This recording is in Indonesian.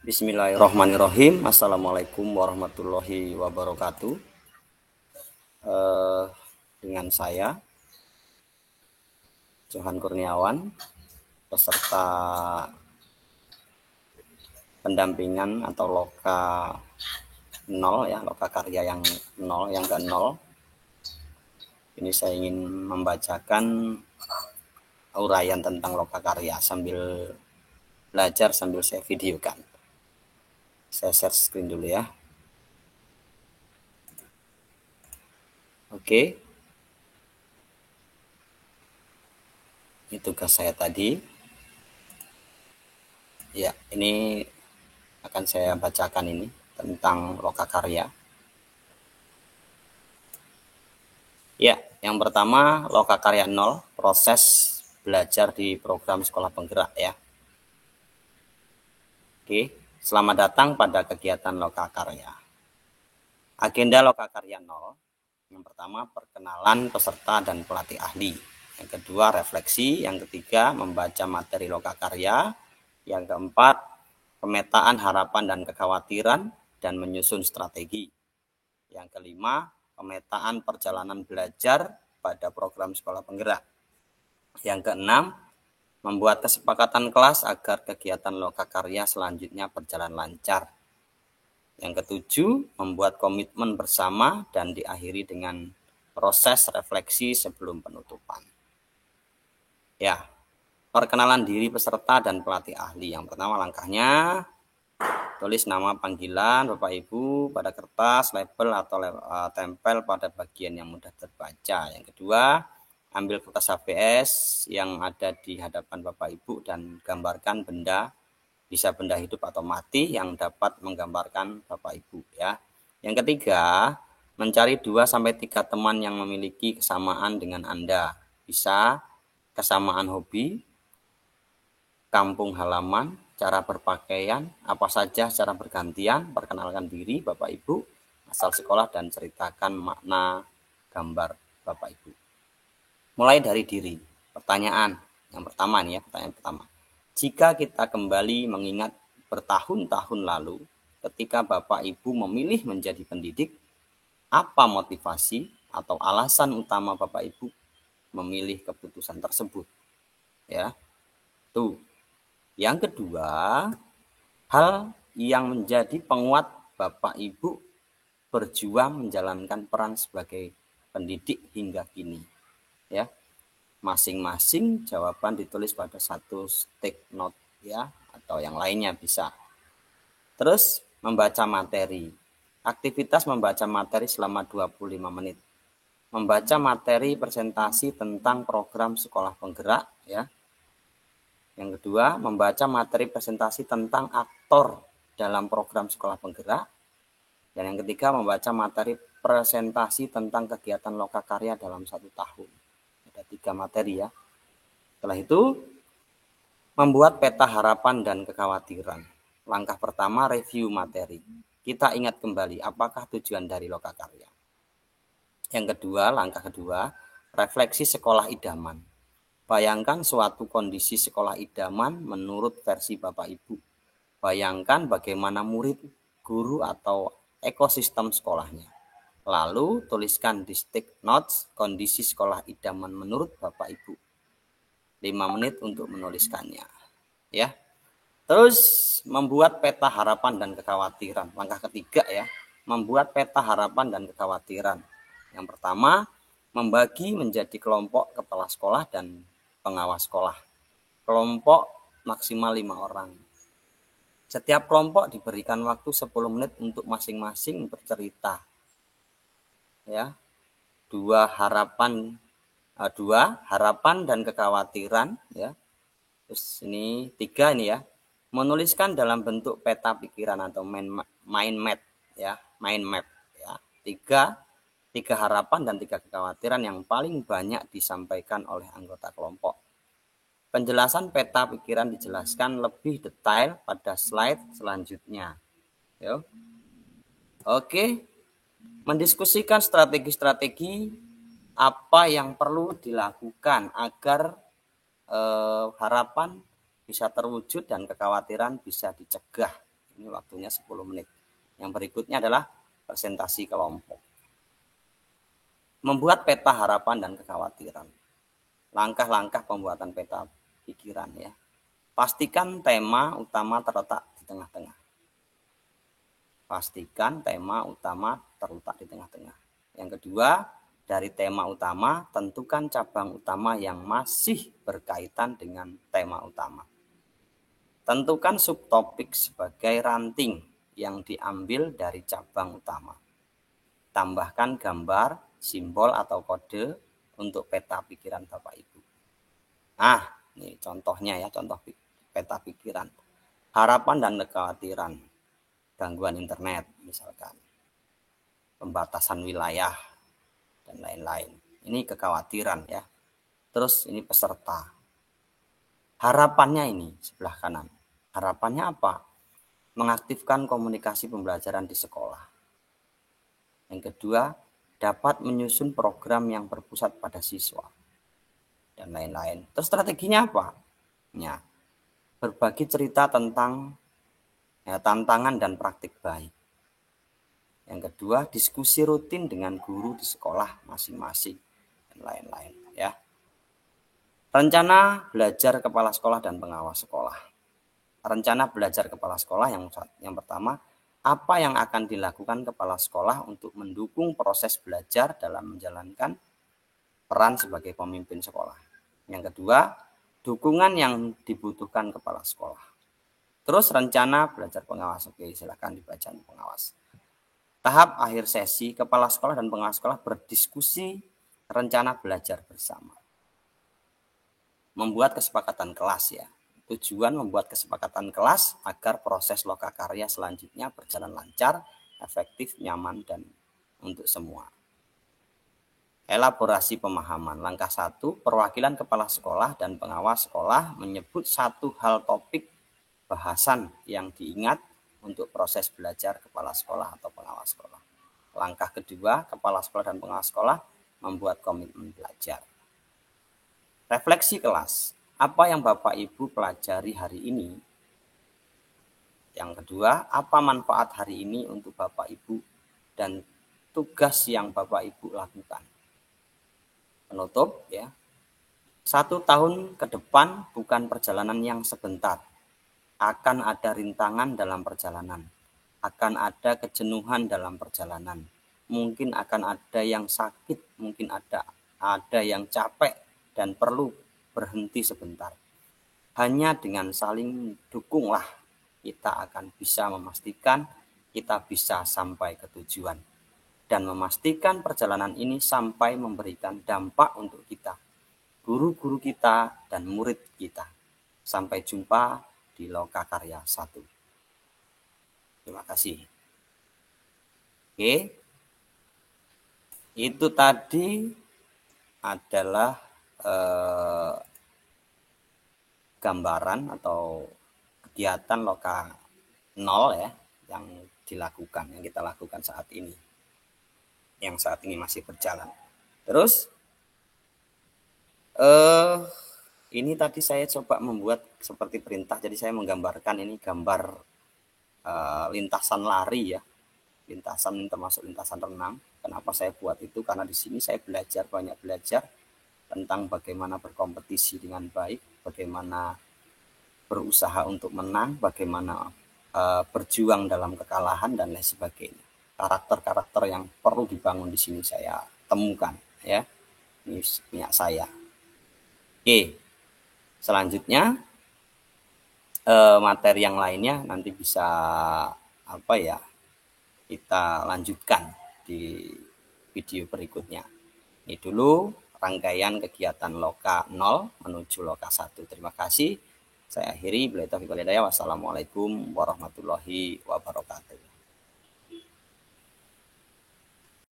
Bismillahirrahmanirrahim. Assalamualaikum warahmatullahi wabarakatuh. Dengan saya Johan Kurniawan, peserta pendampingan atau loka 0 ya, loka karya yang 0, yang ke 0. Ini saya ingin membacakan uraian tentang loka karya sambil belajar sambil saya videokan. Saya share screen dulu ya. Oke. Ini tugas saya tadi. Ya, ini akan saya bacakan ini tentang loka karya. Ya, yang pertama loka karya 0, proses belajar di program sekolah penggerak ya. Oke, selamat datang pada kegiatan loka karya. Agenda loka karya 0, yang pertama perkenalan peserta dan pelatih ahli. Yang kedua refleksi, yang ketiga membaca materi loka karya, yang keempat pemetaan harapan dan kekhawatiran dan menyusun strategi. Yang kelima pemetaan perjalanan belajar pada program sekolah penggerak. Yang keenam membuat kesepakatan kelas agar kegiatan loka karya selanjutnya berjalan lancar. Yang ketujuh, membuat komitmen bersama dan diakhiri dengan proses refleksi sebelum penutupan. Ya, perkenalan diri peserta dan pelatih ahli. Yang pertama langkahnya, tulis nama panggilan Bapak Ibu pada kertas, label atau tempel pada bagian yang mudah terbaca. Yang kedua, ambil kertas HVS yang ada di hadapan Bapak Ibu dan gambarkan benda, bisa benda hidup atau mati yang dapat menggambarkan Bapak Ibu ya. Yang ketiga, mencari 2-3 teman yang memiliki kesamaan dengan Anda. Bisa kesamaan hobi, kampung halaman, cara berpakaian, apa saja secara bergantian, perkenalkan diri Bapak Ibu, asal sekolah dan ceritakan makna gambar Bapak Ibu. Mulai dari diri. Pertanyaan yang pertama nih ya, pertanyaan pertama. Jika kita kembali mengingat bertahun-tahun lalu ketika Bapak Ibu memilih menjadi pendidik, apa motivasi atau alasan utama Bapak Ibu memilih keputusan tersebut? Ya. Tuh. Yang kedua, hal yang menjadi penguat Bapak Ibu berjuang menjalankan peran sebagai pendidik hingga kini. Ya, masing-masing jawaban ditulis pada satu stick note ya, atau yang lainnya bisa. Terus membaca materi. Aktivitas membaca materi selama 25 menit. Membaca materi presentasi tentang program sekolah penggerak ya. Yang kedua, membaca materi presentasi tentang aktor dalam program sekolah penggerak. Dan yang ketiga, membaca materi presentasi tentang kegiatan loka karya dalam 1 tahun. Ada 3 materi ya. Setelah itu, membuat peta harapan dan kekhawatiran. Langkah pertama, review materi. Kita ingat kembali apakah tujuan dari loka karya. Yang kedua, langkah kedua, refleksi sekolah idaman. Bayangkan suatu kondisi sekolah idaman menurut versi Bapak Ibu. Bayangkan bagaimana murid, guru, atau ekosistem sekolahnya. Lalu tuliskan di stick notes kondisi sekolah idaman menurut Bapak Ibu. 5 menit untuk menuliskannya. Ya. Terus membuat peta harapan dan kekhawatiran. Langkah ketiga ya, membuat peta harapan dan kekhawatiran. Yang pertama, membagi menjadi kelompok kepala sekolah dan pengawas sekolah. Kelompok maksimal 5 orang. Setiap kelompok diberikan waktu 10 menit untuk masing-masing bercerita. Ya. 2 harapan dan kekhawatiran ya. Terus ini 3 ini ya. Menuliskan dalam bentuk peta pikiran atau mind map ya, mind map ya. 3 harapan dan 3 kekhawatiran yang paling banyak disampaikan oleh anggota kelompok. Penjelasan peta pikiran dijelaskan lebih detail pada slide selanjutnya. Yo. Oke. Mendiskusikan strategi-strategi apa yang perlu dilakukan agar harapan bisa terwujud dan kekhawatiran bisa dicegah. Ini waktunya 10 menit. Yang berikutnya adalah presentasi kelompok. Membuat peta harapan dan kekhawatiran. Langkah-langkah pembuatan peta pikiran ya. Pastikan tema utama terletak di tengah-tengah. Pastikan tema utama terletak di tengah-tengah. Yang kedua, dari tema utama, tentukan cabang utama yang masih berkaitan dengan tema utama. Tentukan subtopik sebagai ranting yang diambil dari cabang utama. Tambahkan gambar, simbol atau kode untuk peta pikiran Bapak Ibu. Nah, ini contohnya ya, contoh peta pikiran. Harapan dan kekhawatiran, gangguan internet misalkan, pembatasan wilayah, dan lain-lain. Ini kekhawatiran ya. Terus ini peserta. Harapannya ini sebelah kanan. Harapannya apa? Mengaktifkan komunikasi pembelajaran di sekolah. Yang kedua, dapat menyusun program yang berpusat pada siswa. Dan lain-lain. Terus strateginya apa? Ya, berbagi cerita tentang tantangan dan praktik baik. Yang kedua, diskusi rutin dengan guru di sekolah masing-masing dan lain-lain ya. Rencana belajar kepala sekolah dan pengawas sekolah. Rencana belajar kepala sekolah yang pertama, apa yang akan dilakukan kepala sekolah untuk mendukung proses belajar dalam menjalankan peran sebagai pemimpin sekolah. Yang kedua, dukungan yang dibutuhkan kepala sekolah. Terus rencana belajar pengawas. Oke, silakan dibaca pengawas. Tahap akhir sesi, kepala sekolah dan pengawas sekolah berdiskusi rencana belajar bersama. Membuat kesepakatan kelas ya. Tujuan membuat kesepakatan kelas agar proses lokakarya selanjutnya berjalan lancar, efektif, nyaman, dan untuk semua. Elaborasi pemahaman. Langkah 1, perwakilan kepala sekolah dan pengawas sekolah menyebut satu hal topik bahasan yang diingat untuk proses belajar kepala sekolah atau pengawas sekolah. Langkah kedua, kepala sekolah dan pengawas sekolah membuat komitmen belajar. Refleksi kelas. Apa yang Bapak Ibu pelajari hari ini? Yang kedua, apa manfaat hari ini untuk Bapak Ibu dan tugas yang Bapak Ibu lakukan? Penutup ya. 1 tahun ke depan bukan perjalanan yang sebentar. Akan ada rintangan dalam perjalanan. Akan ada kejenuhan dalam perjalanan. Mungkin akan ada yang sakit, mungkin ada yang capek dan perlu berhenti sebentar. Hanya dengan saling dukunglah kita akan bisa memastikan kita bisa sampai ke tujuan. Dan memastikan perjalanan ini sampai memberikan dampak untuk kita, guru-guru kita, dan murid kita. Sampai jumpa di Lokakarya 1. Terima kasih. Oke. Itu tadi adalah gambaran atau kegiatan Loka 0 ya yang dilakukan, yang kita lakukan saat ini. Yang saat ini masih berjalan. Terus ini tadi saya coba membuat seperti perintah, jadi saya menggambarkan ini gambar lintasan lari ya, lintasan termasuk lintasan renang. Kenapa saya buat itu? Karena di sini saya banyak belajar tentang bagaimana berkompetisi dengan baik, bagaimana berusaha untuk menang, bagaimana berjuang dalam kekalahan dan lain sebagainya. Karakter-karakter yang perlu dibangun di sini saya temukan ya. Ini punya saya. Oke. Selanjutnya materi yang lainnya nanti bisa kita lanjutkan di video berikutnya. Ini dulu rangkaian kegiatan Loka 0 menuju Loka 1. Terima kasih. Saya akhiri. Wassalamualaikum warahmatullahi wabarakatuh.